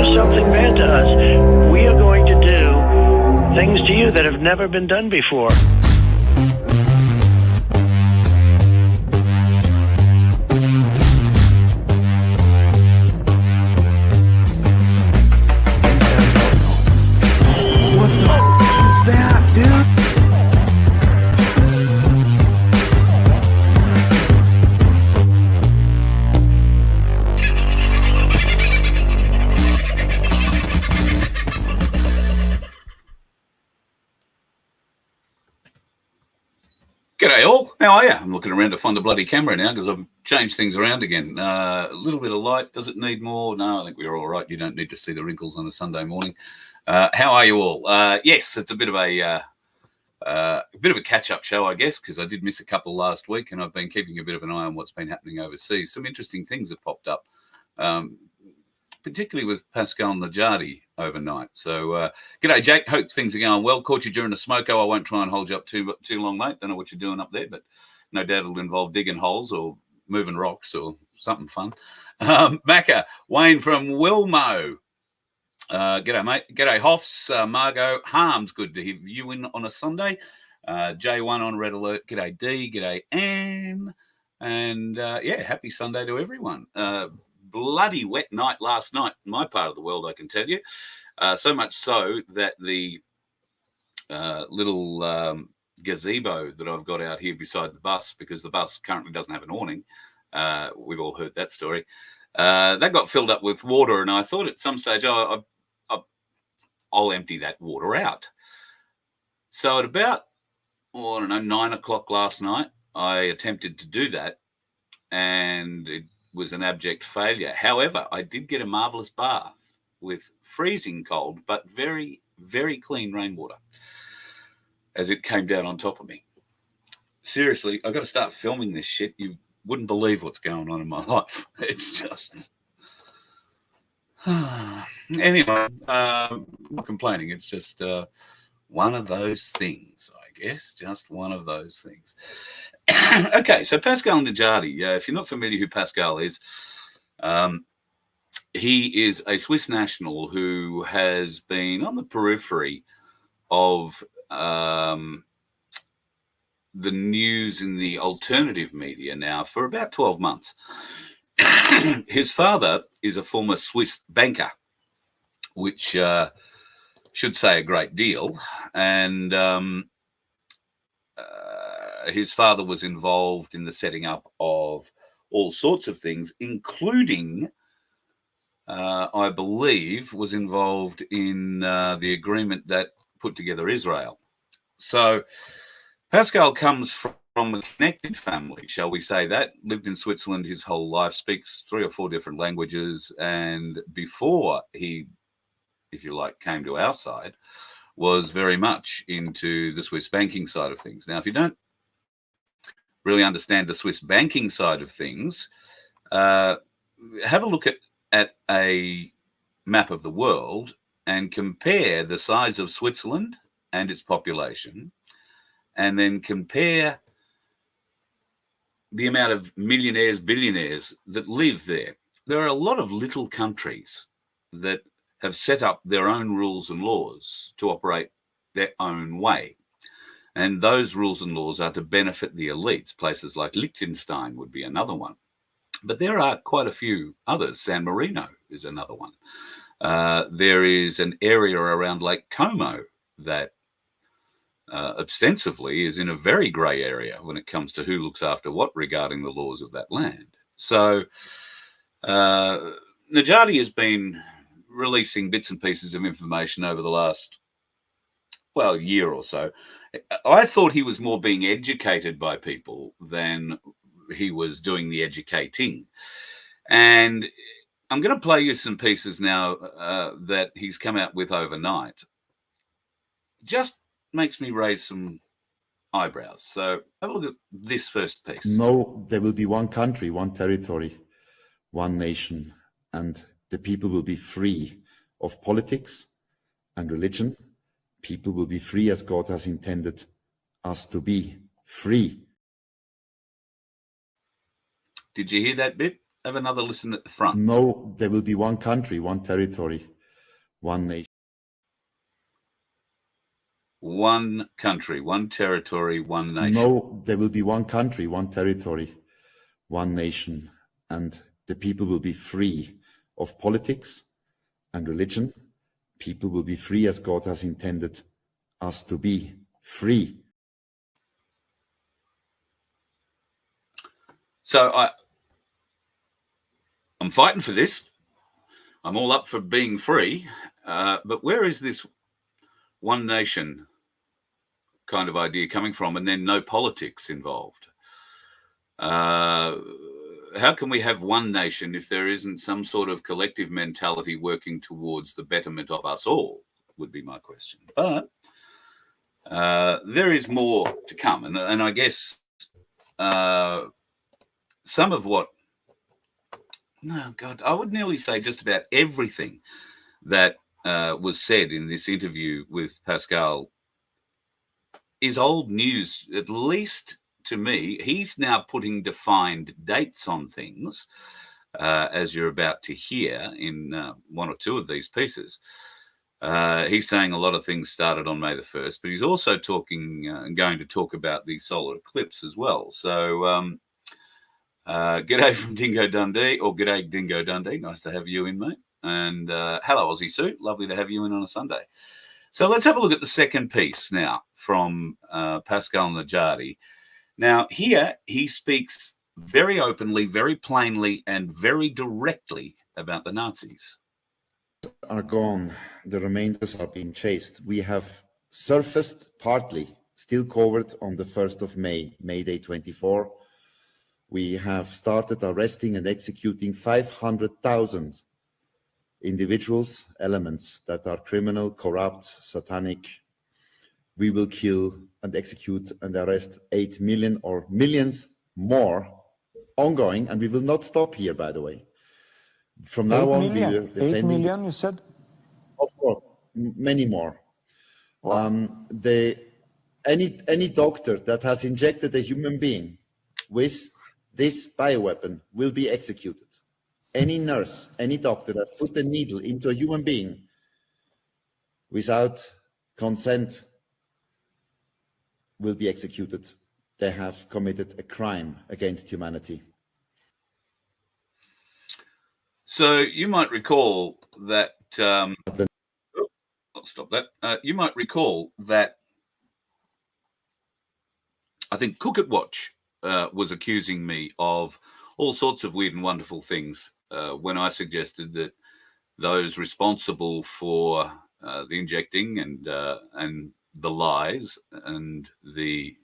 do something bad to us, we are going to do things to you that have never been done before. G'day all, how are you? I'm looking around to find the bloody camera now because I've changed things around again. A little bit of light, does it need more? No, I think we're all right. You don't need to see the wrinkles on a Sunday morning. How are you all? Yes, it's a bit of a catch-up show, I guess, because I did miss a couple last week and I've been keeping a bit of an eye on what's been happening overseas. Some interesting things have popped up, particularly with Pascal Najadi overnight. So, g'day, Jake. Hope things are going well. Caught you during the smoko. I won't try and hold you up too long, mate. Don't know what you're doing up there, but no doubt it'll involve digging holes or moving rocks or something fun. Macca, Wayne from Wilmo. G'day, mate. G'day, Hoffs, Margot. Harms, good to have you in on a Sunday. J1 on Red Alert. G'day, D. G'day, Anne. And, happy Sunday to everyone. Bloody wet night last night in my part of the world, I can tell you. So much so that the little gazebo that I've got out here beside the bus, because the bus currently doesn't have an awning, we've all heard that story, that got filled up with water, and I thought at some stage, I'll empty that water out. So at about, 9 o'clock last night, I attempted to do that, and it was an abject failure. However, I did get a marvellous bath with freezing cold, but very, very clean rainwater as it came down on top of me. Seriously, I've got to start filming this shit. You wouldn't believe what's going on in my life. It's just... Anyway, not complaining. It's just one of those things, I guess. Just one of those things. Okay, so Pascal Najadi, if you're not familiar who Pascal is, he is a Swiss national who has been on the periphery of the news in the alternative media now for about 12 months. His father is a former Swiss banker, which should say a great deal, and his father was involved in the setting up of all sorts of things, including, I believe, was involved in the agreement that put together Israel. So Pascal comes from a connected family, shall we say that, lived in Switzerland his whole life, speaks 3 or 4 different languages, and before he, if you like, came to our side, was very much into the Swiss banking side of things. Now, if you don't really understand the Swiss banking side of things, have a look at a map of the world and compare the size of Switzerland and its population, and then compare the amount of millionaires, billionaires that live there. There are a lot of little countries that have set up their own rules and laws to operate their own way. And those rules and laws are to benefit the elites. Places like Liechtenstein would be another one. But there are quite a few others. San Marino is another one. There is an area around Lake Como that ostensibly is in a very grey area when it comes to who looks after what regarding the laws of that land. So Najadi has been releasing bits and pieces of information over the last, year or so. I thought he was more being educated by people than he was doing the educating. And I'm going to play you some pieces now that he's come out with overnight. Just makes me raise some eyebrows. So have a look at this first piece. No, there will be one country, one territory, one nation, and the people will be free of politics and religion. People will be free as God has intended us to be free. Did you hear that bit? have another listen at the front. No, there will be one country, one territory, one nation. One country, one territory, one nation. No, there will be one country, one territory, one nation, and the people will be free of politics and religion. People will be free as God has intended us to be free. So I'm fighting for this. I'm all up for being free. But where is this one nation kind of idea coming from, and then no politics involved? How can we have one nation if there isn't some sort of collective mentality working towards the betterment of us all, would be my question. But there is more to come. And I guess some of what, no, God, I would nearly say just about everything that was said in this interview with Pascal is old news, at least to me. He's now putting defined dates on things, as you're about to hear in one or two of these pieces. He's saying a lot of things started on May the 1st, but he's also talking and going to talk about the solar eclipse as well. So g'day from Dingo Dundee, or g'day Dingo Dundee. Nice to have you in, mate. And hello, Aussie Sue. Lovely to have you in on a Sunday. So let's have a look at the second piece now from Pascal Najadi. Now, here he speaks very openly, very plainly, and very directly about the Nazis. Are gone. The remainders are being chased. We have surfaced partly, still covered on the 1st of May, May Day 24. We have started arresting and executing 500,000 individuals, elements that are criminal, corrupt, satanic. We will kill and execute and arrest 8 million or millions more ongoing, and we will not stop here, by the way. From now on, we will defend 8 million, you said? Of course, many more. Wow. Any doctor that has injected a human being with this bioweapon will be executed. Any nurse, any doctor that put a needle into a human being without consent will be executed. They have committed a crime against humanity. So you might recall that, I'll stop that. You might recall that I think Cook at Watch was accusing me of all sorts of weird and wonderful things when I suggested that those responsible for the injecting and the lies and the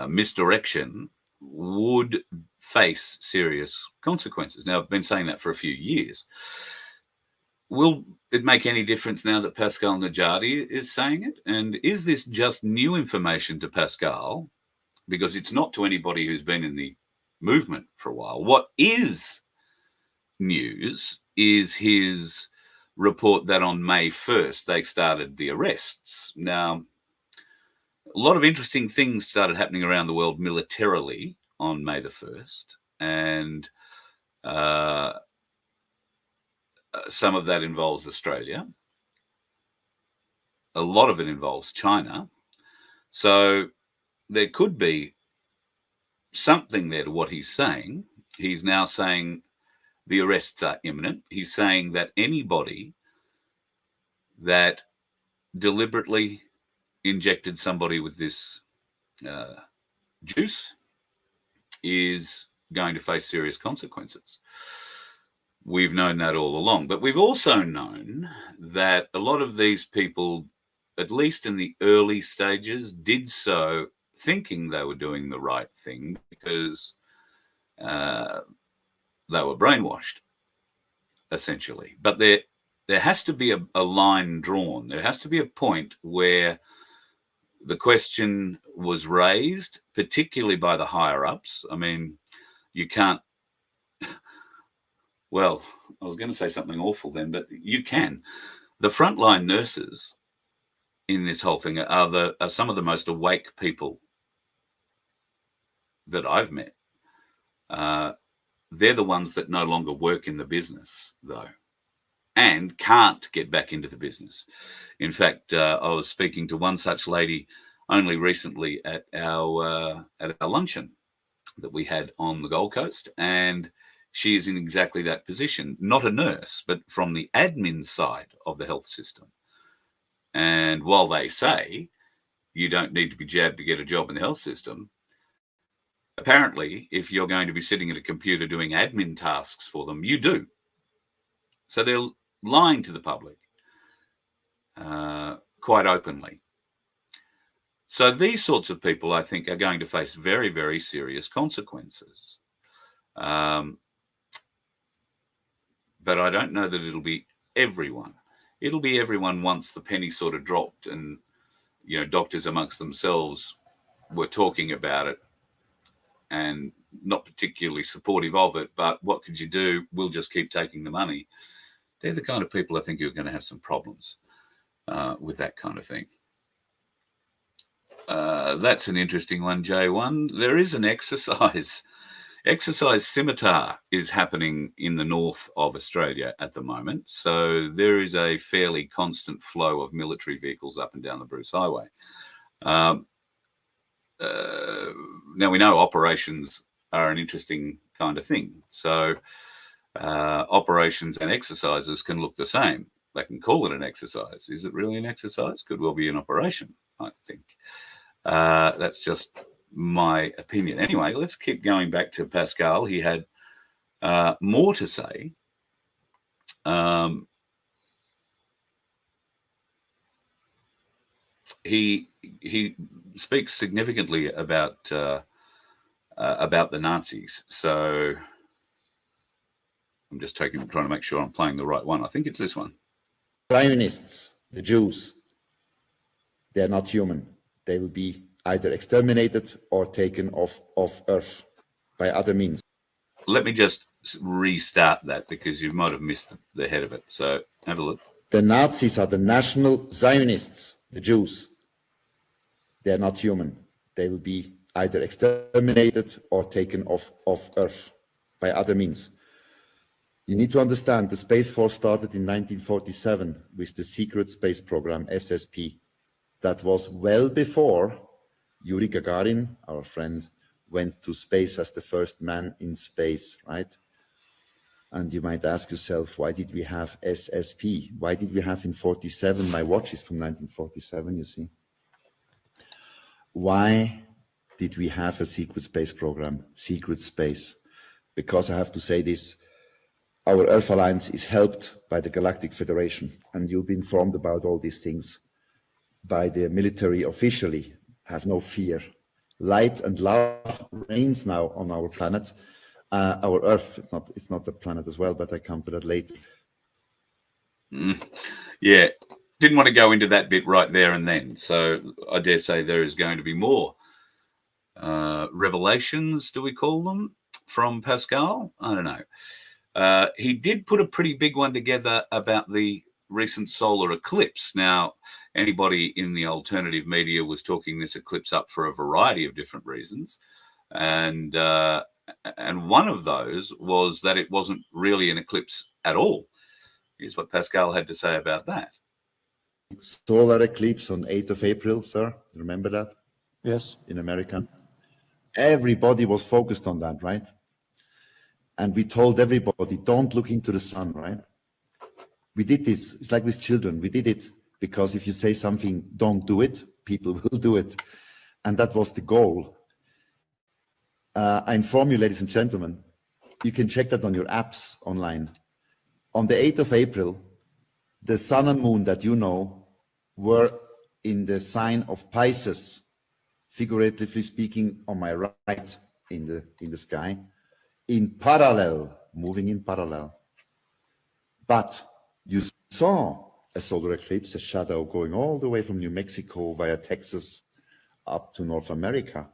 misdirection would face serious consequences. Now, I've been saying that for a few years. Will it make any difference now that Pascal Najadi is saying it? And is this just new information to Pascal? Because it's not to anybody who's been in the movement for a while. What is news is his report that on May 1st, they started the arrests. Now, a lot of interesting things started happening around the world militarily on May the 1st. And some of that involves Australia. A lot of it involves China. So there could be something there to what he's saying. He's now saying the arrests are imminent. He's saying that anybody that deliberately injected somebody with this juice is going to face serious consequences. We've known that all along, but we've also known that a lot of these people, at least in the early stages, did so thinking they were doing the right thing because they were brainwashed, essentially. But there has to be a line drawn. There has to be a point where the question was raised, particularly by the higher-ups. I mean, you can't... Well, I was going to say something awful then, but you can. The frontline nurses in this whole thing are some of the most awake people that I've met. they're the ones that no longer work in the business, though, and can't get back into the business. In fact, I was speaking to one such lady only recently at our luncheon that we had on the Gold Coast, and she is in exactly that position, not a nurse, but from the admin side of the health system. And while they say you don't need to be jabbed to get a job in the health system, apparently, if you're going to be sitting at a computer doing admin tasks for them, you do. So they're lying to the public quite openly. So these sorts of people, I think, are going to face very, very serious consequences. But I don't know that it'll be everyone. It'll be everyone once the penny sort of dropped and, you know, doctors amongst themselves were talking about it and not particularly supportive of it. But what could you do? We'll just keep taking the money. They're the kind of people I think who are going to have some problems with that kind of thing. That's an interesting one, J1. There is an exercise. Exercise scimitar is happening in the north of Australia at the moment. So there is a fairly constant flow of military vehicles up and down the Bruce Highway. Now, we know operations are an interesting kind of thing. So operations and exercises can look the same. They can call it an exercise. Is it really an exercise? Could well be an operation, I think. That's just my opinion. Anyway, let's keep going back to Pascal. He had more to say. He speaks significantly about the Nazis. So I'm just trying to make sure I'm playing the right one. I think it's this one. Zionists, the Jews, they're not human. They will be either exterminated or taken off Earth by other means. Let me just restart that because you might have missed the head of it. So have a look. The Nazis are the National Zionists, the Jews. They're not human. They will be either exterminated or taken off Earth by other means. You need to understand the Space Force started in 1947 with the secret space program, SSP. That was well before Yuri Gagarin, our friend, went to space as the first man in space, right? And you might ask yourself, why did we have SSP? Why did we have in 47? My watch is from 1947, you see. Why did we have a secret space program, secret space? Because I have to say this, our Earth Alliance is helped by the Galactic Federation, and you'll be informed about all these things by the military officially. Have no fear. Light and love reigns now on our planet, our Earth. It's not the planet as well, but I come to that later. Yeah, didn't want to go into that bit right there and then. So I dare say there is going to be more revelations, do we call them, from Pascal? I don't know. He did put a pretty big one together about the recent solar eclipse. Now, anybody in the alternative media was talking this eclipse up for a variety of different reasons. And one of those was that it wasn't really an eclipse at all. Here's what Pascal had to say about that. Solar eclipse on 8th of April, sir. Remember that? Yes. In America. Everybody was focused on that, right? And we told everybody, don't look into the sun, right? We did this. It's like with children. We did it because if you say something, don't do it, people will do it. And that was the goal. I inform you, ladies and gentlemen, you can check that on your apps online. On the 8th of April, the sun and moon that you know were in the sign of Pisces, figuratively speaking, on my right in the sky, in parallel, moving in parallel. But you saw a solar eclipse, a shadow going all the way from New Mexico via Texas up to North America.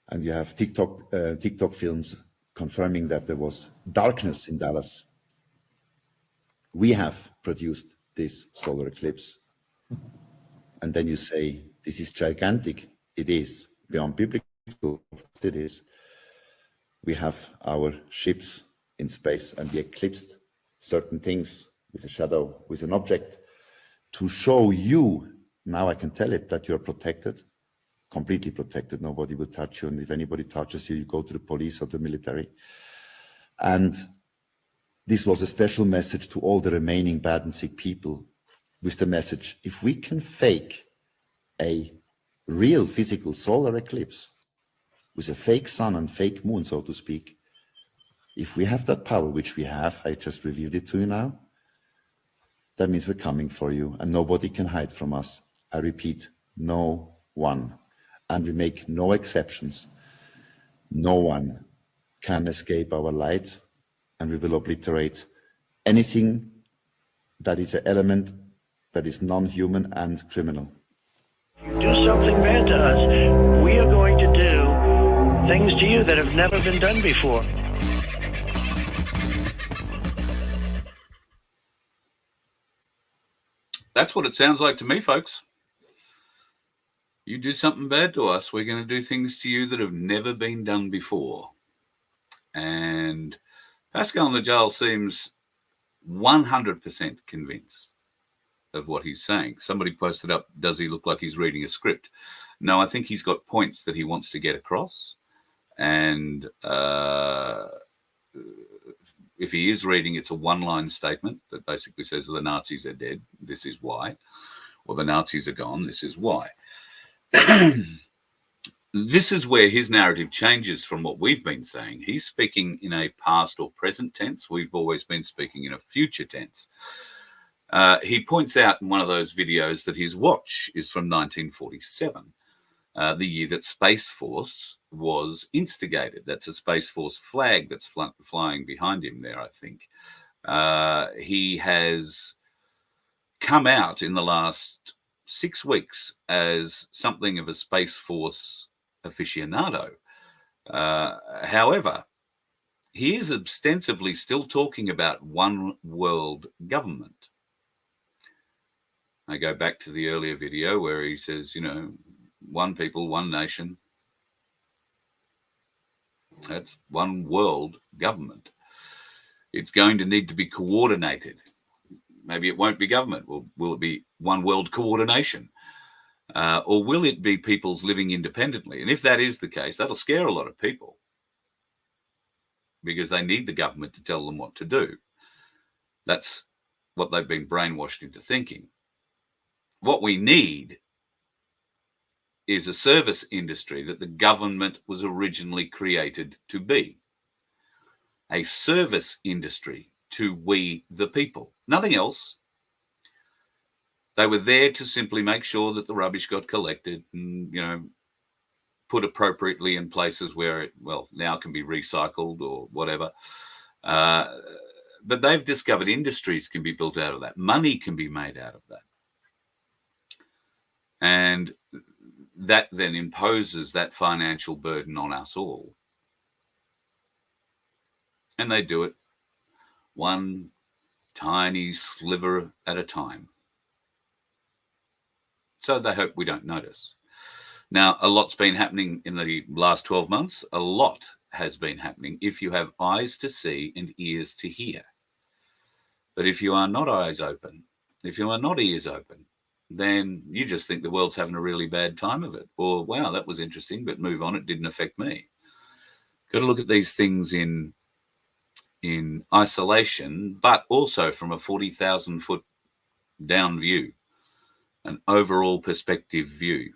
And you have TikTok films confirming that there was darkness in Dallas. We have produced this solar eclipse. And then you say, this is gigantic. It is. Beyond biblical, it is. we have our ships in space and we eclipsed certain things with a shadow, with an object, to show you, now I can tell it, that you're protected, completely protected. Nobody will touch you. And if anybody touches you, you go to the police or the military. And this was a special message to all the remaining bad and sick people, with the message, if we can fake a real physical solar eclipse with a fake sun and fake moon, so to speak, if we have that power, which we have, I just revealed it to you now, that means we're coming for you and nobody can hide from us. I repeat, no one. And we make no exceptions. No one can escape our light, and we will obliterate anything that is an element that is non-human and criminal. You do something bad to us, we are going to do things to you that have never been done before. That's what it sounds like to me, folks. You do something bad to us, we're going to do things to you that have never been done before. And Pascal Najadi seems 100% convinced of what he's saying. Somebody posted up, does he look like he's reading a script? No, I think he's got points that he wants to get across. And if he is reading, it's a one-line statement that basically says the Nazis are dead, this is why. Or the Nazis are gone, this is why. This is where his narrative changes from what we've been saying. He's speaking in a past or present tense. We've always been speaking in a future tense. He points out in one of those videos that his watch is from 1947, the year that Space Force was instigated. That's a Space Force flag that's flying behind him there, I think. He has come out in the last 6 weeks as something of a Space Force aficionado. However, he is ostensibly still talking about one world government. I go back to the earlier video where he says, you know, one people, one nation. That's one world government. It's going to need to be coordinated. Maybe it won't be government. Will it be one world coordination? Or will it be peoples living independently? And if that is the case, that'll scare a lot of people because they need the government to tell them what to do. That's what they've been brainwashed into thinking. What we need is a service industry that the government was originally created to be. A service industry to we the people. Nothing else. They were there to simply make sure that the rubbish got collected and, you know, put appropriately in places where it, well, now can be recycled or whatever. But they've discovered industries can be built out of that. Money can be made out of that. And that then imposes that financial burden on us all. And they do it one tiny sliver at a time. So they hope we don't notice. Now, a lot's been happening in the last 12 months. A lot has been happening if you have eyes to see and ears to hear. But if you are not eyes open, if you are not ears open, then you just think the world's having a really bad time of it. Or, wow, that was interesting, but move on, it didn't affect me. Got to look at these things in isolation, but also from a 40,000 foot down view, an overall perspective view.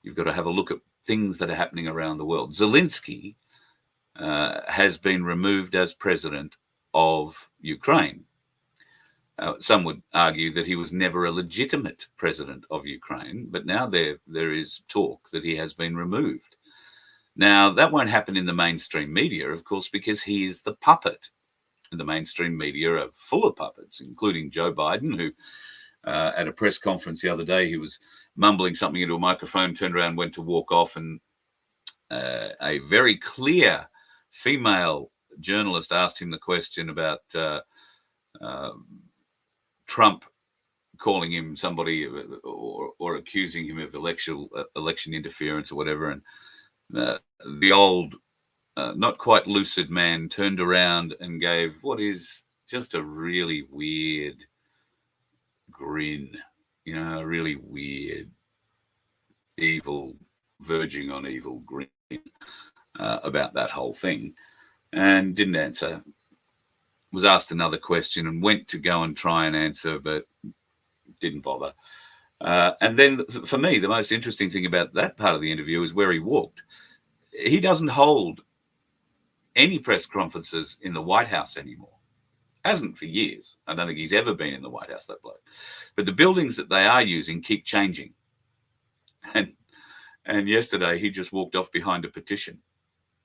You've got to have a look at things that are happening around the world. Zelensky has been removed as president of Ukraine. Some would argue that he was never a legitimate president of Ukraine, but now there is talk that he has been removed. Now, that won't happen in the mainstream media, of course, because he is the puppet. And the mainstream media are full of puppets, including Joe Biden, who at a press conference the other day, he was mumbling something into a microphone, turned around, went to walk off, and a very clear female journalist asked him the question about Trump calling him somebody or accusing him of election interference or whatever. And the old not quite lucid man turned around and gave what is just a really weird grin, a really weird, evil, verging on evil grin about that whole thing, and didn't answer. Was asked another question and went to go and try and answer, but didn't bother. And then for me, the most interesting thing about that part of the interview is where he walked. He doesn't hold any press conferences in the White House anymore. Hasn't for years. I don't think he's ever been in the White House, that bloke. But the buildings that they are using keep changing. And yesterday he just walked off behind a petition.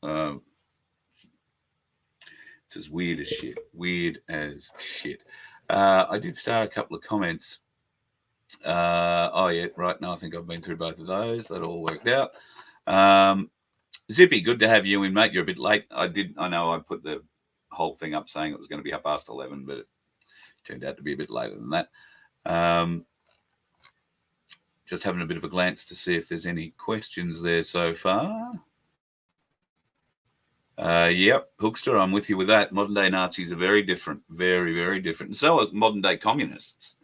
It's as weird as shit. Weird as shit. I did start a couple of comments. Oh, yeah, right. No, I think I've been through both of those. That all worked out. Zippy, good to have you in, mate. You're a bit late. I know I put the whole thing up saying it was going to be up past 11, but it turned out to be a bit later than that. Just having a bit of a glance to see if there's any questions there so far. Yep, Hookster, I'm with you with that. Modern day Nazis are very different, very, very different. And so are modern day communists.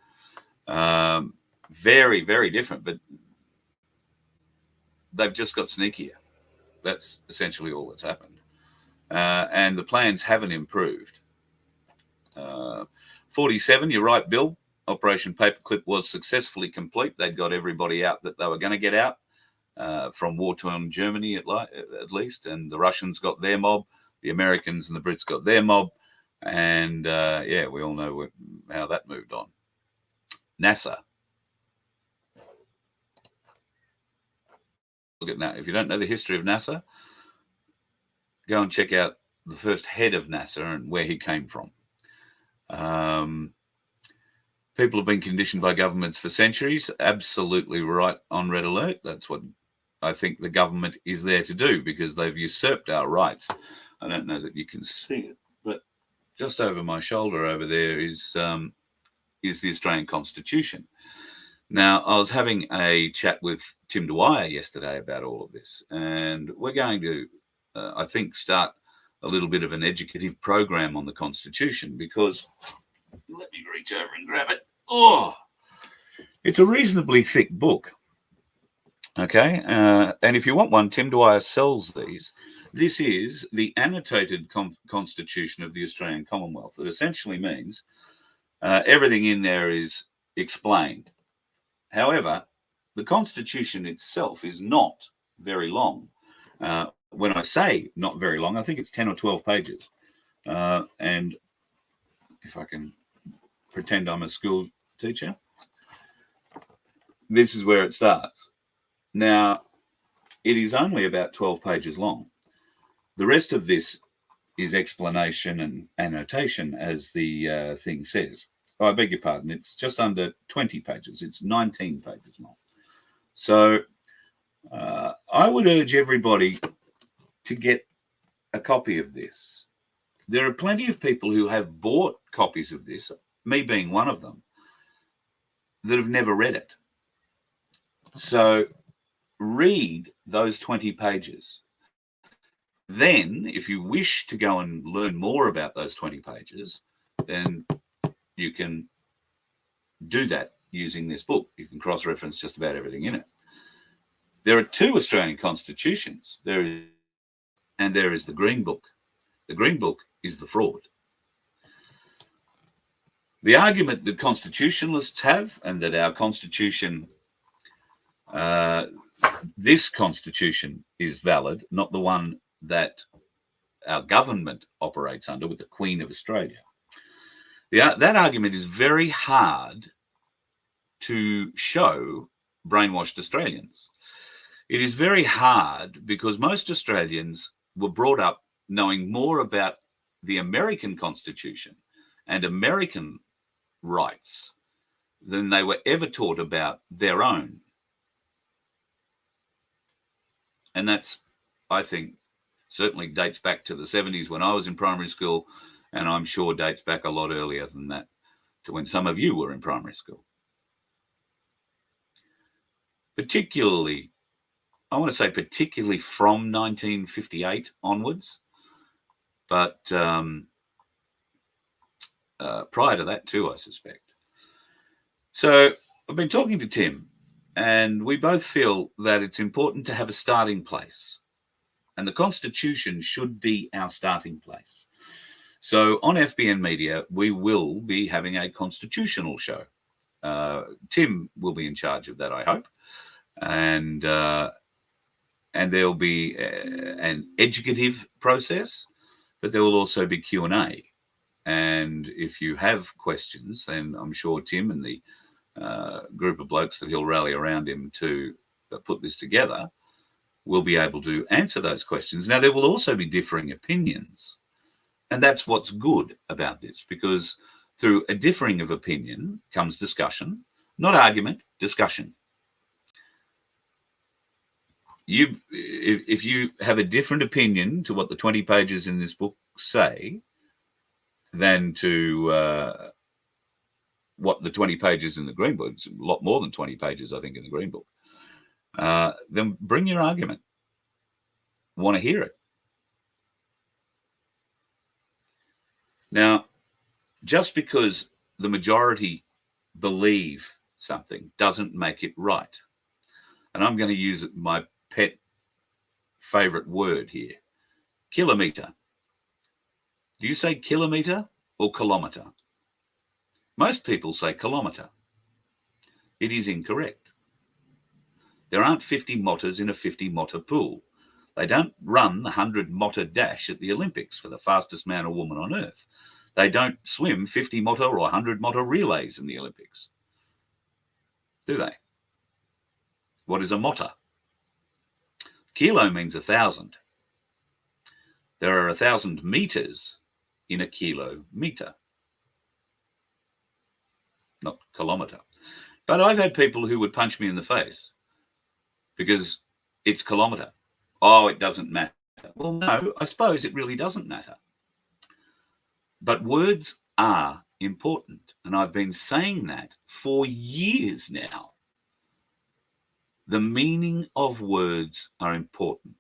Very, very different, but they've just got sneakier. That's essentially all that's happened. And the plans haven't improved. 47, you're right, Bill. Operation Paperclip was successfully complete. They'd got everybody out that they were going to get out from war-torn Germany at least. And the Russians got their mob. The Americans and the Brits got their mob. And, yeah, we all know how that moved on. NASA. Look at that. If you don't know the history of NASA, go and check out the first head of NASA and where he came from. People have been conditioned by governments for centuries. Absolutely right on red alert. That's what I think the government is there to do, because they've usurped our rights. I don't know that you can see it, but just over my shoulder over there is the Australian Constitution. Now, I was having a chat with Tim Dwyer yesterday about all of this, and we're going to, I think, start a little bit of an educative program on the Constitution, because let me reach over and grab it. Oh, it's a reasonably thick book. Okay. And if you want one, Tim Dwyer sells these. This is the annotated Constitution of the Australian Commonwealth. It essentially means everything in there is explained. However, the Constitution itself is not very long. When I say not very long, I think it's 10 or 12 pages. And if I can pretend I'm a school teacher, this is where it starts. Now, it is only about 12 pages long. The rest of this is explanation and annotation, as the thing says. Oh, I beg your pardon. It's just under 20 pages. It's 19 pages long. So I would urge everybody to get a copy of this. There are plenty of people who have bought copies of this, me being one of them, that have never read it. So read those 20 pages. Then, if you wish to go and learn more about those 20 pages, then you can do that using this book. You can cross-reference just about everything in it. There are two Australian constitutions. There is the Green Book. The Green Book is the fraud. The argument that constitutionalists have, and that our constitution, this constitution is valid, not the one that our government operates under with the Queen of Australia. That argument is very hard to show brainwashed Australians. It is very hard because most Australians were brought up knowing more about the American Constitution and American rights than they were ever taught about their own. And that's, I think, certainly dates back to the 70s when I was in primary school, and I'm sure dates back a lot earlier than that, to when some of you were in primary school. Particularly, I want to say particularly from 1958 onwards, but prior to that too, I suspect. So I've been talking to Tim, and we both feel that it's important to have a starting place, and the Constitution should be our starting place. So on FBN Media, we will be having a constitutional show. Tim will be in charge of that, I hope, and there'll be an educative process, but there will also be Q&A. And if you have questions, then I'm sure Tim and the group of blokes that he'll rally around him to put this together will be able to answer those questions. Now, there will also be differing opinions. And that's what's good about this, because through a differing of opinion comes discussion, not argument, discussion. If you have a different opinion to what the 20 pages in this book say than to what the 20 pages in the Green Book, it's a lot more than 20 pages, I think, in the Green Book, then bring your argument. Want to hear it. Now, just because the majority believe something doesn't make it right. And I'm going to use my pet favorite word here, kilometre. Do you say kilometre or kilometre? Most people say kilometre. It is incorrect. There aren't 50 motters in a 50 motter pool. They don't run the 100 motter dash at the Olympics for the fastest man or woman on earth. They don't swim 50 motter or 100 motter relays in the Olympics, do they? What is a motter? Kilo means 1,000. There are 1,000 meters in a kilometre, not kilometre. But I've had people who would punch me in the face because it's kilometre. Oh, it doesn't matter. Well, no, I suppose it really doesn't matter. But words are important. And I've been saying that for years now. The meaning of words are important.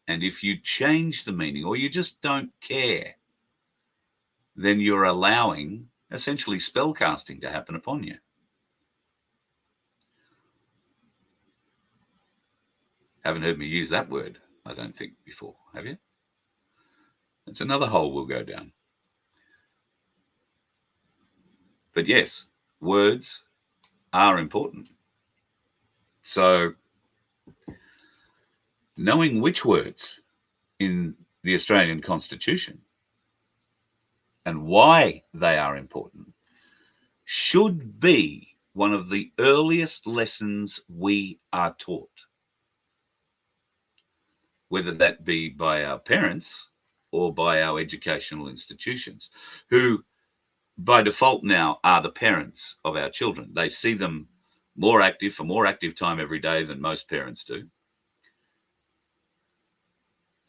And if you change the meaning or you just don't care, then you're allowing essentially spellcasting to happen upon you. Haven't heard me use that word, I don't think, before, have you? It's another hole we'll go down. But yes, words are important. So knowing which words in the Australian Constitution and why they are important should be one of the earliest lessons we are taught, whether that be by our parents or by our educational institutions, who by default now are the parents of our children. They see them more active for more active time every day than most parents do.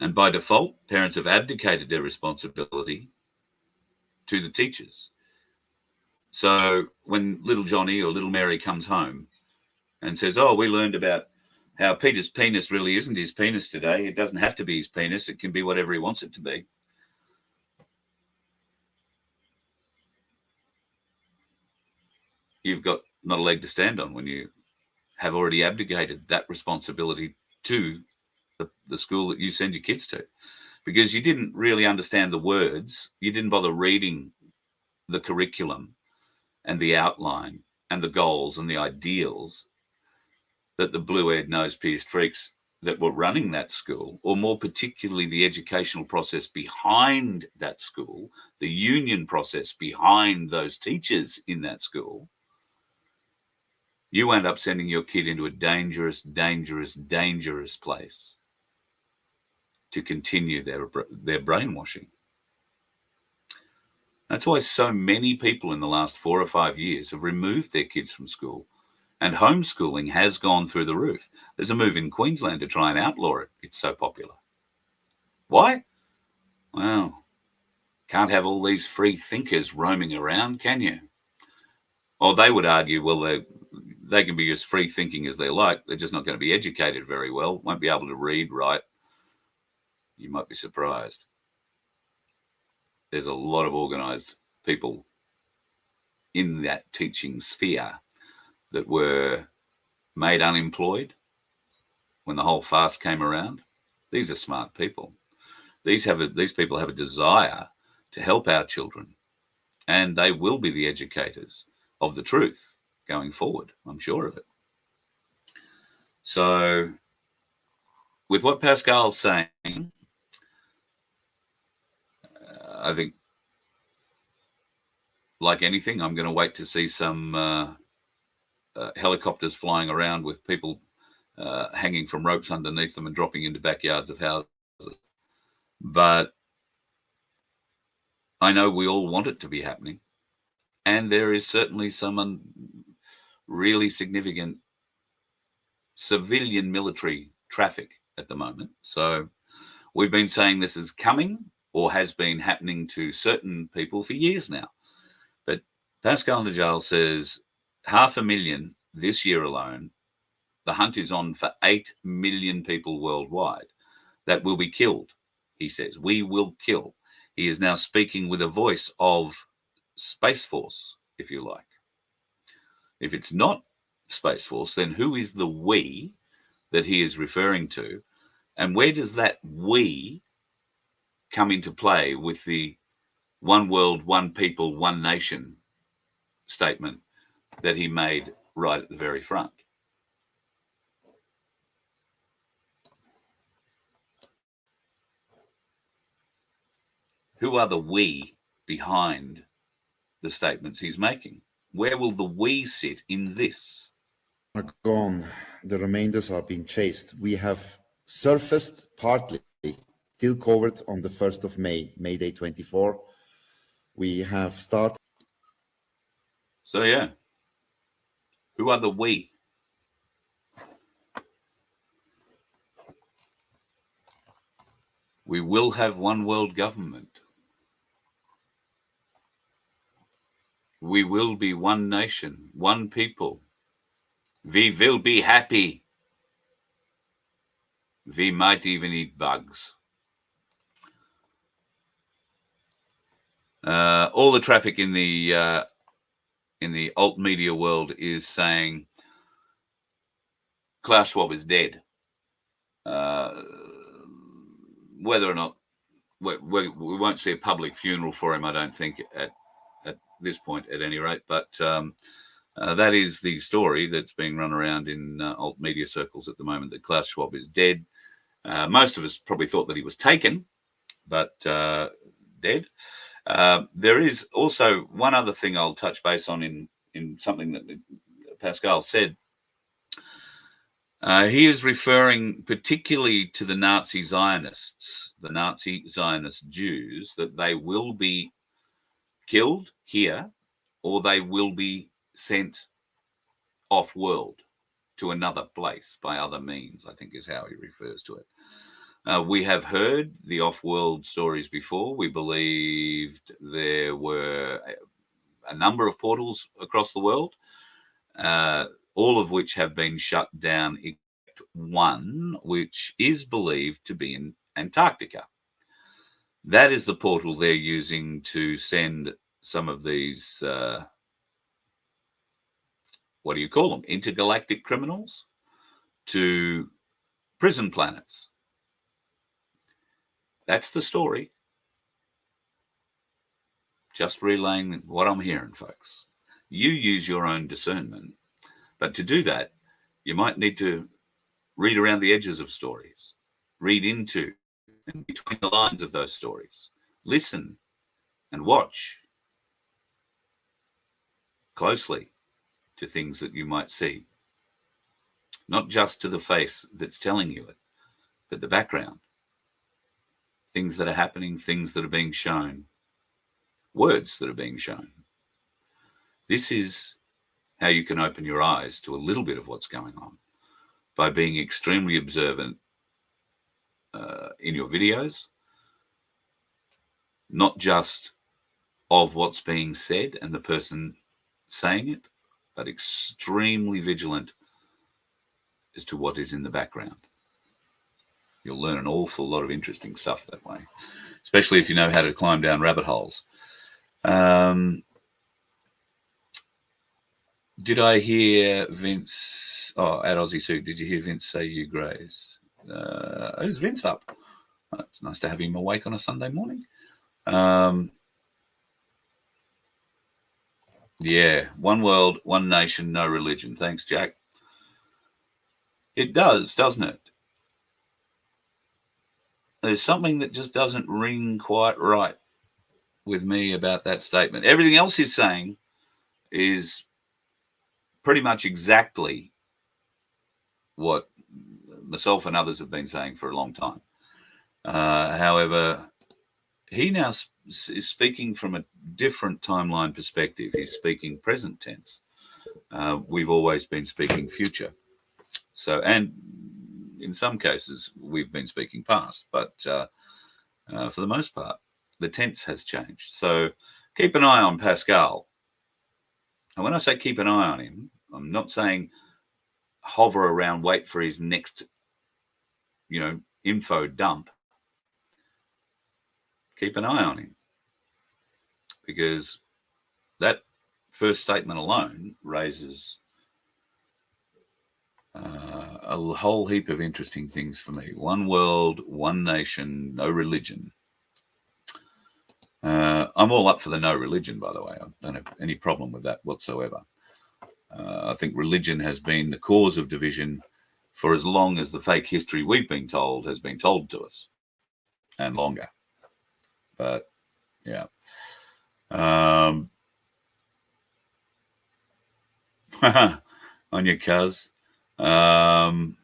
And by default, parents have abdicated their responsibility to the teachers. So when little Johnny or little Mary comes home and says, oh, we learned about how Peter's penis really isn't his penis today. It doesn't have to be his penis. It can be whatever he wants it to be. You've got not a leg to stand on when you have already abdicated that responsibility to the school that you send your kids to, because you didn't really understand the words. You didn't bother reading the curriculum and the outline and the goals and the ideals that the blue-haired, nose-pierced freaks that were running that school, or more particularly the educational process behind that school, the union process behind those teachers in that school, you end up sending your kid into a dangerous, dangerous, dangerous place to continue their brainwashing. That's why so many people in the last 4 or 5 years have removed their kids from school, and homeschooling has gone through the roof. There's a move in Queensland to try and outlaw it. It's so popular. Why? Well, can't have all these free thinkers roaming around, can you? Or they would argue, well, they can be as free thinking as they like. They're just not going to be educated very well, won't be able to read, write. You might be surprised. There's a lot of organized people in that teaching sphere that were made unemployed when the whole farce came around. These are smart people. These people have a desire to help our children, and they will be the educators of the truth going forward. I'm sure of it. So with what Pascal's saying, I think, like anything, I'm going to wait to see some helicopters flying around with people hanging from ropes underneath them and dropping into backyards of houses. But I know we all want it to be happening. And there is certainly some really significant civilian military traffic at the moment. So we've been saying this is coming or has been happening to certain people for years now. But Pascal Najadi says 500,000 this year alone. The hunt is on for 8 million people worldwide that will be killed, he says. We will kill. He is now speaking with a voice of Space Force, if you like. If it's not Space Force, then who is the we that he is referring to? And where does that we come into play with the one world, one people, one nation statement that he made right at the very front? Who are the we behind the statements he's making? Where will the we sit in this? Are gone. The remainders are being chased. We have surfaced partly, still covered on the 1st of May, May Day 24. We have started. So, yeah. Who are the we? We will have one world government. We will be one nation, one people. We will be happy. We might even eat bugs. All the traffic in the alt media world is saying Klaus Schwab is dead. Whether or not we won't see a public funeral for him, I don't think at this point, at any rate. But that is the story that's being run around in alt media circles at the moment, that Klaus Schwab is dead. Most of us probably thought that he was taken, but dead. There is also one other thing I'll touch base on in something that Pascal said. He is referring particularly to the Nazi Zionists, the Nazi Zionist Jews, that they will be killed here or they will be sent off-world to another place by other means, I think is how he refers to it. We have heard the off-world stories before. We believed there were a number of portals across the world, all of which have been shut down except one, which is believed to be in Antarctica. That is the portal they're using to send some of these, what do you call them, intergalactic criminals to prison planets. That's the story. Just relaying what I'm hearing, folks. You use your own discernment. But to do that, you might need to read around the edges of stories, read into and between the lines of those stories, listen and watch closely to things that you might see, not just to the face that's telling you it, but the background, things that are happening, things that are being shown, words that are being shown. This is how you can open your eyes to a little bit of what's going on, by being extremely observant in your videos, not just of what's being said and the person saying it, but extremely vigilant as to what is in the background. You'll learn an awful lot of interesting stuff that way, especially if you know how to climb down rabbit holes. Did I hear Vince? Oh, at Aussie Suit, did you hear Vince say you graze? Is Vince up? Oh, it's nice to have him awake on a Sunday morning. Yeah, one world, one nation, no religion. Thanks, Jack. It does, doesn't it? There's something that just doesn't ring quite right with me about that statement. Everything else he's saying is pretty much exactly what myself and others have been saying for a long time. However, he now is speaking from a different timeline perspective. He's speaking present tense. We've always been speaking future. So, and in some cases, we've been speaking past, but for the most part, the tense has changed. So keep an eye on Pascal. And when I say keep an eye on him, I'm not saying hover around, wait for his next, info dump. Keep an eye on him, because that first statement alone raises a whole heap of interesting things for me. One world, one nation, no religion. I'm all up for the no religion, by the way. I don't have any problem with that whatsoever. I think religion has been the cause of division for as long as the fake history we've been told has been told to us, and longer. But yeah. On your cuz. I'm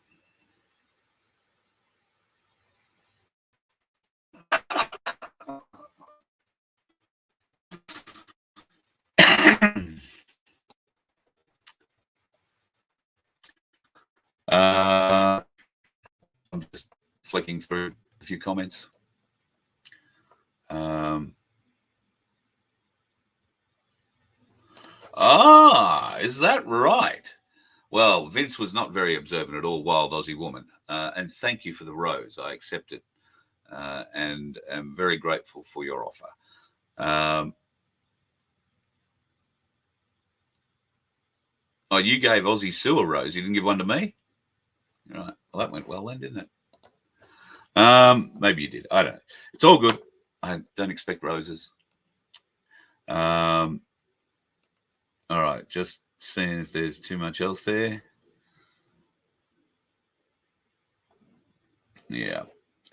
just flicking through a few comments. Is that right? Well, Vince was not very observant at all, Wild Aussie Woman. And thank you for the rose. I accept it and am very grateful for your offer. Oh, you gave Aussie Sue a rose. You didn't give one to me? All right. Well, that went well then, didn't it? Maybe you did. I don't know. It's all good. I don't expect roses. All right. Just seeing if there's too much else there. Yeah.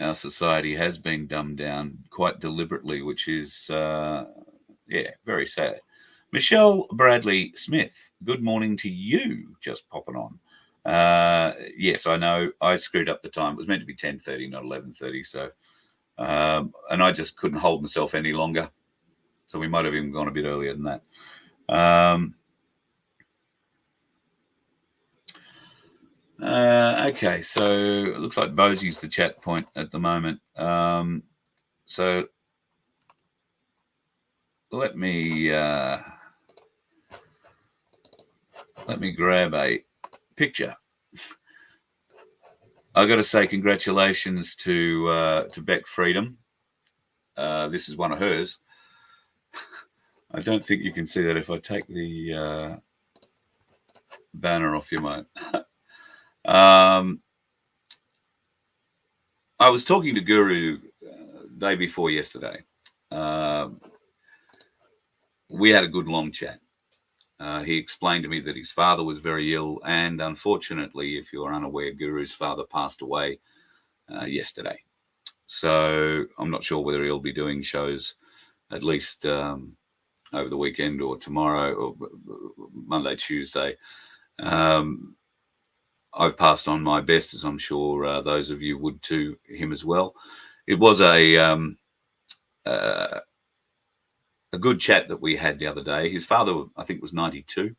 Our society has been dumbed down quite deliberately, which is, very sad. Michelle Bradley Smith, good morning to you. Just popping on. Yes, I know I screwed up the time. It was meant to be 10:30, not 11:30. So, and I just couldn't hold myself any longer. So we might have even gone a bit earlier than that. Okay, so it looks like Bosey's the chat point at the moment. So let me grab a picture. I got to say congratulations to Beck Freedom. This is one of hers. I don't think you can see that if I take the banner off your mind. I was talking to Guru day before yesterday. We had a good long chat. He explained to me that his father was very ill, and unfortunately, if you're unaware, Guru's father passed away yesterday. So I'm not sure whether he'll be doing shows at least over the weekend or tomorrow or Monday, Tuesday. I've passed on my best, as I'm sure those of you would to him as well. It was a good chat that we had the other day. His father, I think, was 92.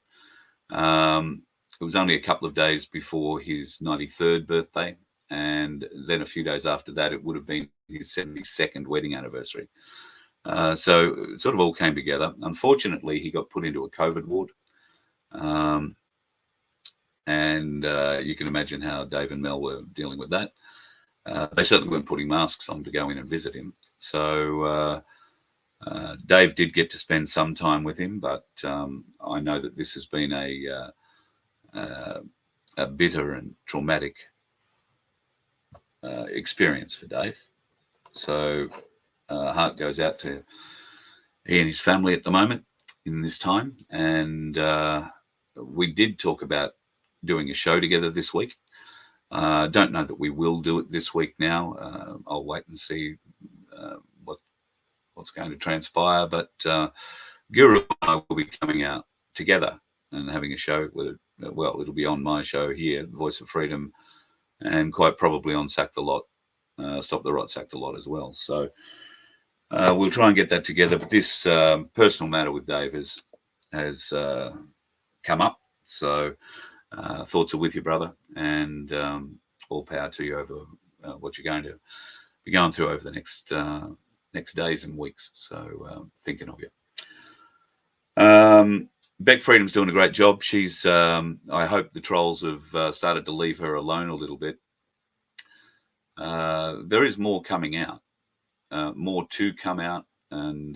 It was only a couple of days before his 93rd birthday. And then a few days after that, it would have been his 72nd wedding anniversary. So it sort of all came together. Unfortunately, he got put into a COVID ward. And you can imagine how Dave and Mel were dealing with that. They certainly weren't putting masks on to go in and visit him. So Dave did get to spend some time with him, but I know that this has been a bitter and traumatic experience for Dave. So heart goes out to he and his family at the moment in this time. And we did talk about doing a show together this week. Don't know that we will do it this week now. I'll wait and see what's going to transpire. But Guru and I will be coming out together and having a show with it. Well, it'll be on my show here, Voice of Freedom, and quite probably on Sack the Lot, Stop the Rot, Sack the Lot as well. So we'll try and get that together. But this personal matter with Dave has come up. So thoughts are with you, brother, and all power to you over what you're going to be going through over the next days and weeks. So thinking of you. Beck Freedom's doing a great job. She's, I hope the trolls have started to leave her alone a little bit. There is more coming out, more to come out. And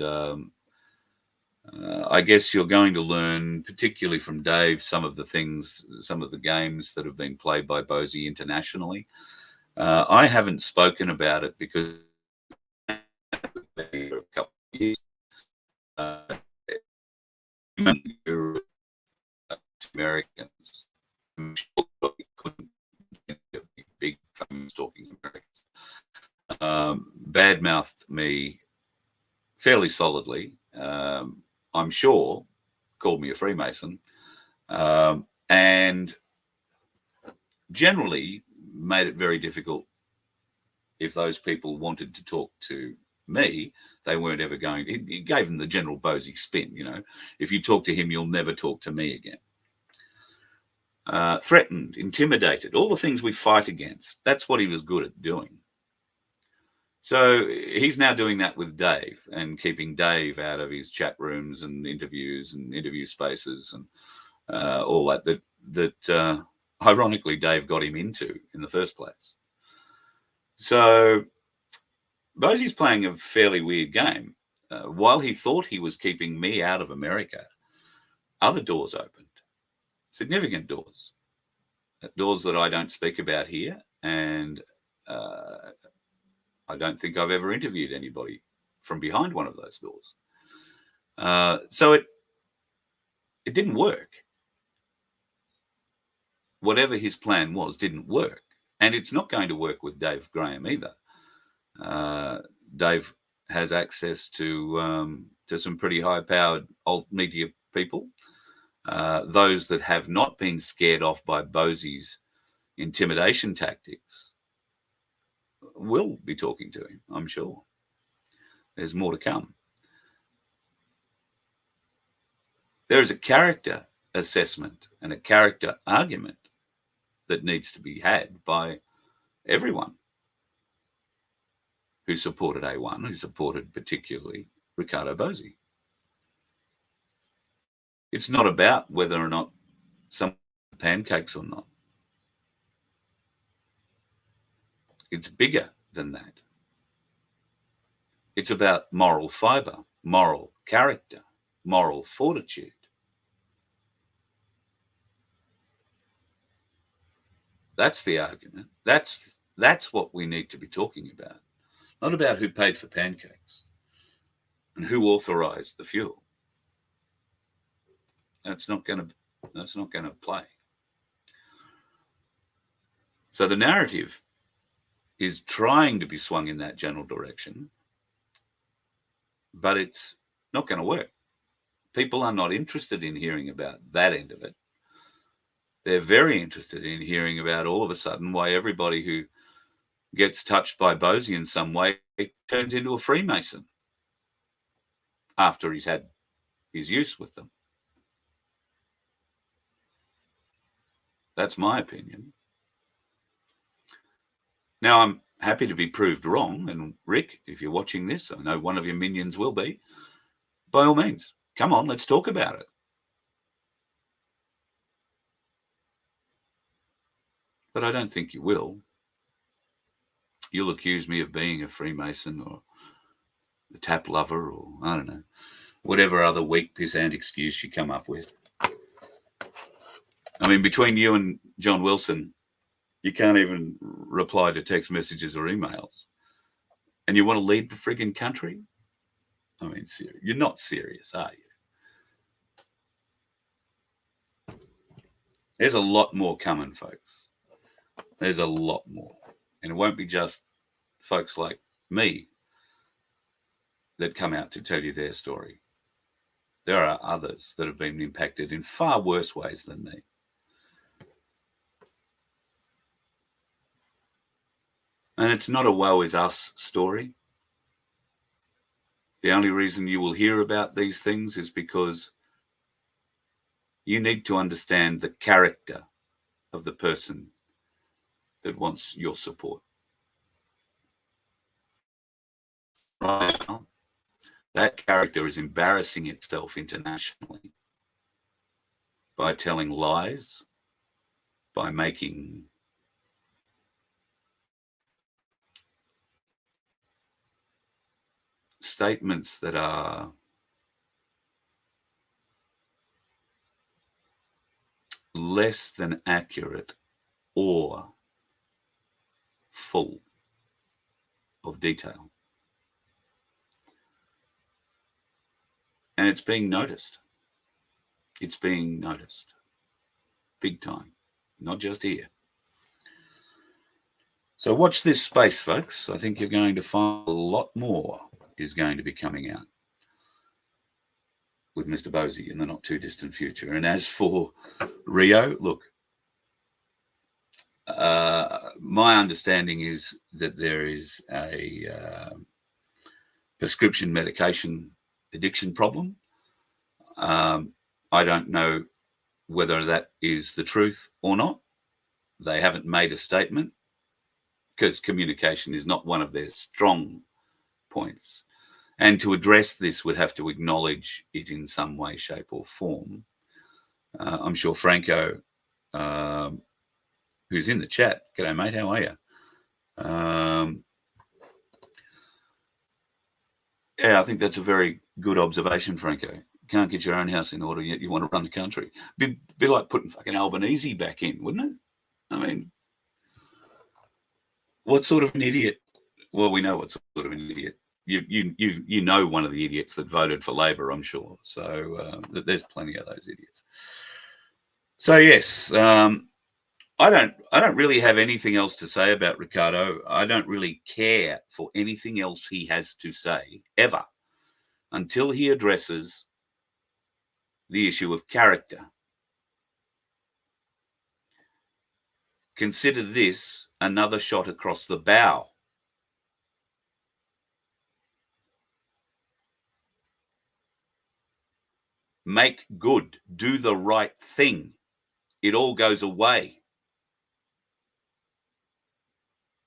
I guess you're going to learn, particularly from Dave, some of the games that have been played by Bosie internationally. I haven't spoken about it because a couple of years. Americans, I'm sure we couldn't get big famous talking Americans, badmouthed me fairly solidly. I'm sure called me a Freemason, and generally made it very difficult. If those people wanted to talk to me, they weren't ever going. He gave them the general Bosie spin, you know. If you talk to him, you'll never talk to me again. Threatened, intimidated, all the things we fight against. That's what he was good at doing. So he's now doing that with Dave and keeping Dave out of his chat rooms and interviews and interview spaces and all that ironically Dave got him into in the first place. So Bosie's playing a fairly weird game. While he thought he was keeping me out of America, other doors opened, significant doors, doors that I don't speak about here. And I don't think I've ever interviewed anybody from behind one of those doors. So it didn't work. Whatever his plan was didn't work. And it's not going to work with Dave Graham either. Dave has access to some pretty high-powered alt media people, those that have not been scared off by Bosie's intimidation tactics will be talking to him, I'm sure. There's more to come. There is a character assessment and a character argument that needs to be had by everyone who supported A1, who supported particularly Ricardo Bosie. It's not about whether or not some pancakes or not. It's bigger than that. It's about moral fiber, moral character, moral fortitude. That's the argument. That's what we need to be talking about. Not about who paid for pancakes and who authorized the fuel. That's not going to play. So the narrative is trying to be swung in that general direction, but it's not going to work. People are not interested in hearing about that end of it. They're very interested in hearing about all of a sudden why everybody who gets touched by Bosie in some way turns into a Freemason after he's had his use with them. That's my opinion. Now, I'm happy to be proved wrong. And Rick, if you're watching this, I know one of your minions will be. By all means, come on, let's talk about it. but I don't think you will. You'll accuse me of being a Freemason or a tap lover or, I don't know, whatever other weak pissant excuse you come up with. I mean, between you and John Wilson, you can't even reply to text messages or emails. And you want to lead the friggin' country? I mean, you're not serious, are you? There's a lot more coming, folks. There's a lot more. And it won't be just folks like me that come out to tell you their story. There are others that have been impacted in far worse ways than me. And it's not a woe is us story. The only reason you will hear about these things is because you need to understand the character of the person that wants your support. Right now, that character is embarrassing itself internationally by telling lies, by making statements that are less than accurate or full of detail. And it's being noticed. It's being noticed. Big time. Not just here. So watch this space, folks. I think you're going to find a lot more is going to be coming out with Mr. Bosey in the not too distant future. And as for Rio, look, my understanding is that there is a prescription medication addiction problem. I don't know whether that is the truth or not. They haven't made a statement because communication is not one of their strong points. And to address this would have to acknowledge it in some way, shape or form. I'm sure Franco, who's in the chat, g'day mate, how are you? Yeah, I think that's a very good observation, Franco. You can't get your own house in order, yet you want to run the country. Be like putting fucking Albanese back in, wouldn't it? I mean, what sort of an idiot? Well, we know what sort of an idiot. You know one of the idiots that voted for Labor, I'm sure. So there's plenty of those idiots. So yes, I don't really have anything else to say about Ricardo. I don't really care for anything else he has to say ever until he addresses the issue of character. Consider this another shot across the bow. Make good, do the right thing. It all goes away.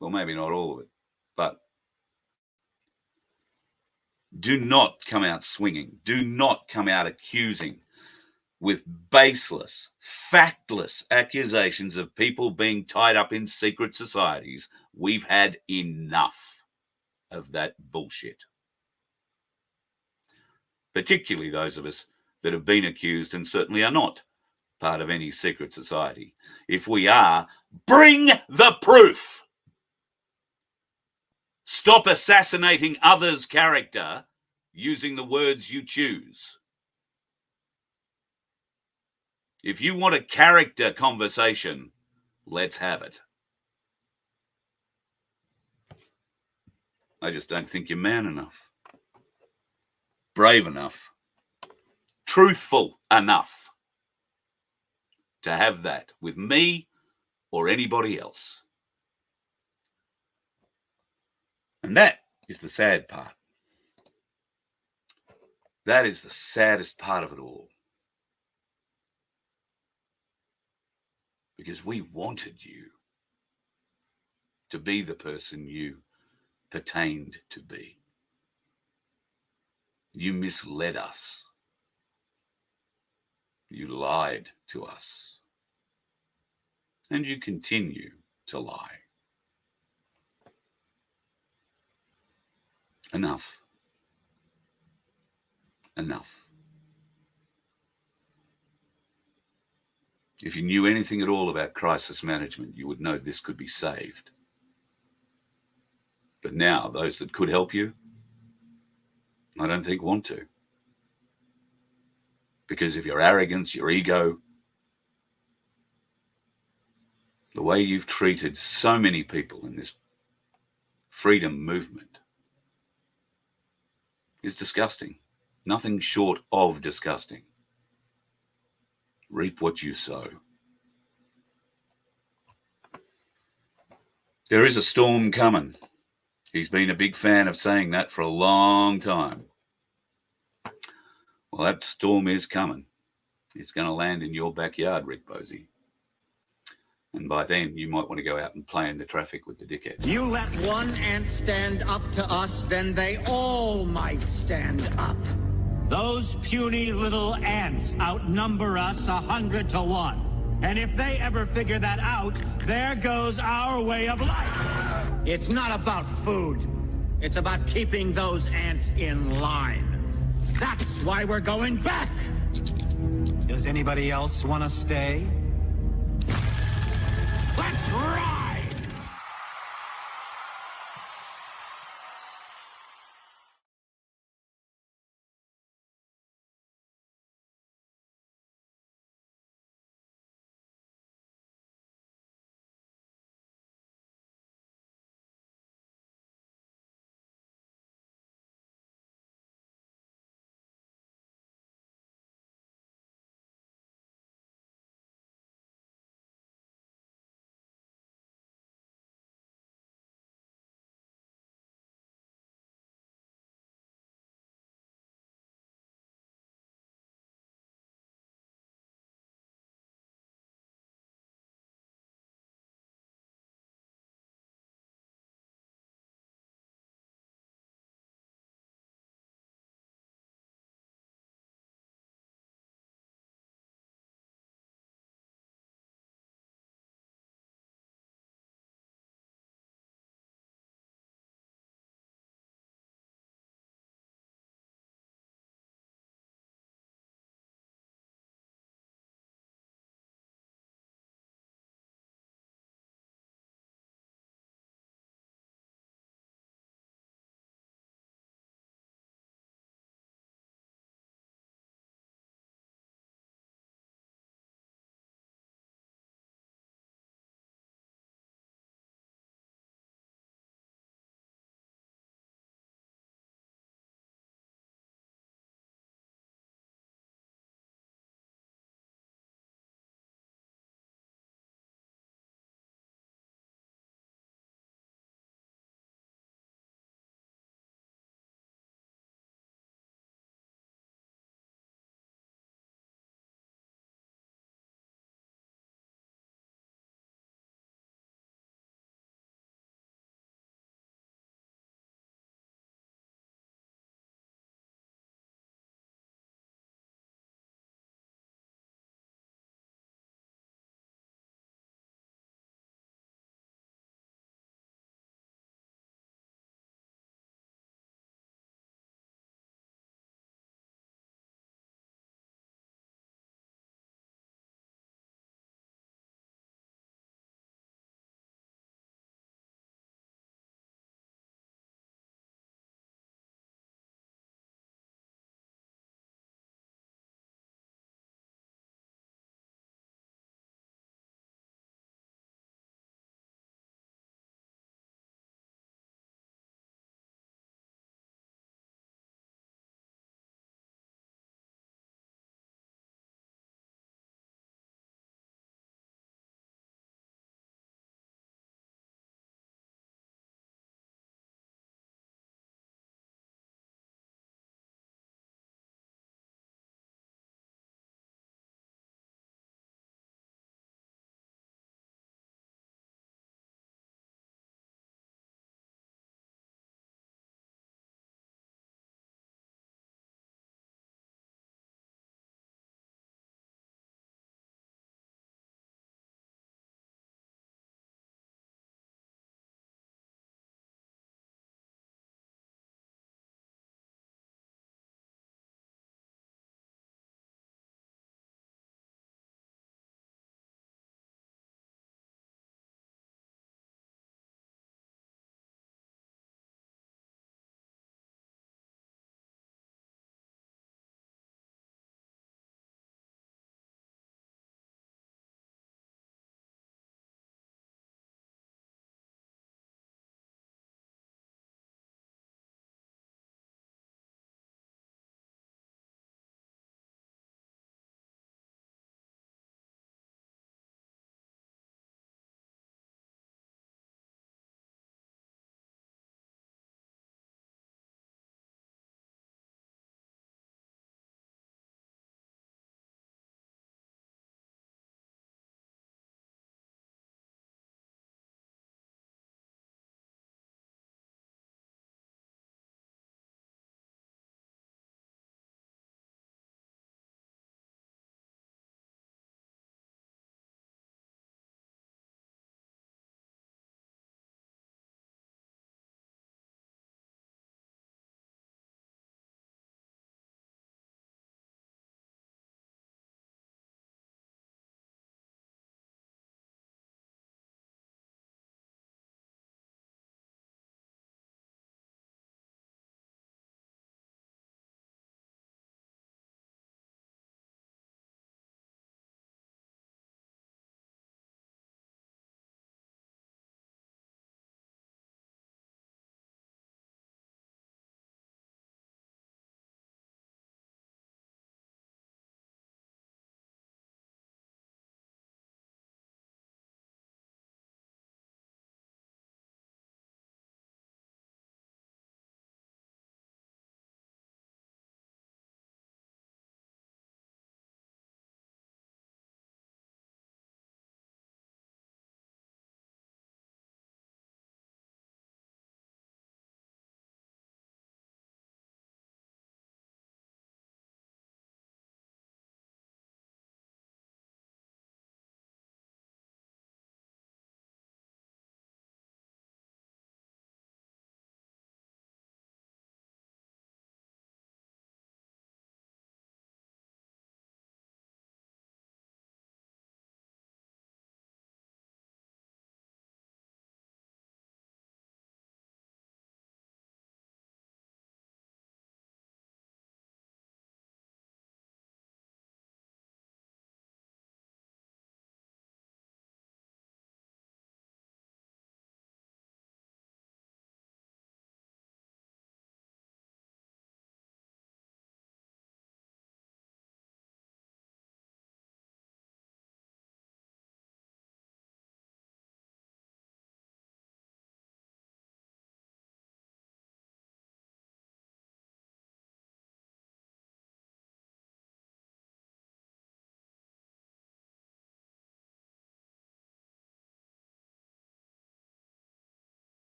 Well, maybe not all of it, but do not come out swinging. Do not come out accusing with baseless, factless accusations of people being tied up in secret societies. We've had enough of that bullshit. Particularly those of us that have been accused and certainly are not part of any secret society. If we are, bring the proof. Stop assassinating others' character using the words you choose. If you want a character conversation, let's have it. I just don't think you're man enough, brave enough, truthful enough to have that with me or anybody else. And that is the sad part. That is the saddest part of it all. Because we wanted you to be the person you pertained to be. You misled us. You lied to us. And you continue to lie. Enough. Enough. If you knew anything at all about crisis management, you would know this could be saved. But now, those that could help you, I don't think want to. Because of your arrogance, your ego, the way you've treated so many people in this freedom movement is disgusting. Nothing short of disgusting. Reap what you sow. There is a storm coming. He's been a big fan of saying that for a long time. Well, that storm is coming. It's going to land in your backyard, Rick Posey. And by then, you might want to go out and play in the traffic with the dickheads. You let one ant stand up to us, then they all might stand up. Those puny little ants outnumber us 100 to 1. And if they ever figure that out, there goes our way of life. It's not about food. It's about keeping those ants in line. That's why we're going back. Does anybody else want to stay? Let's rock!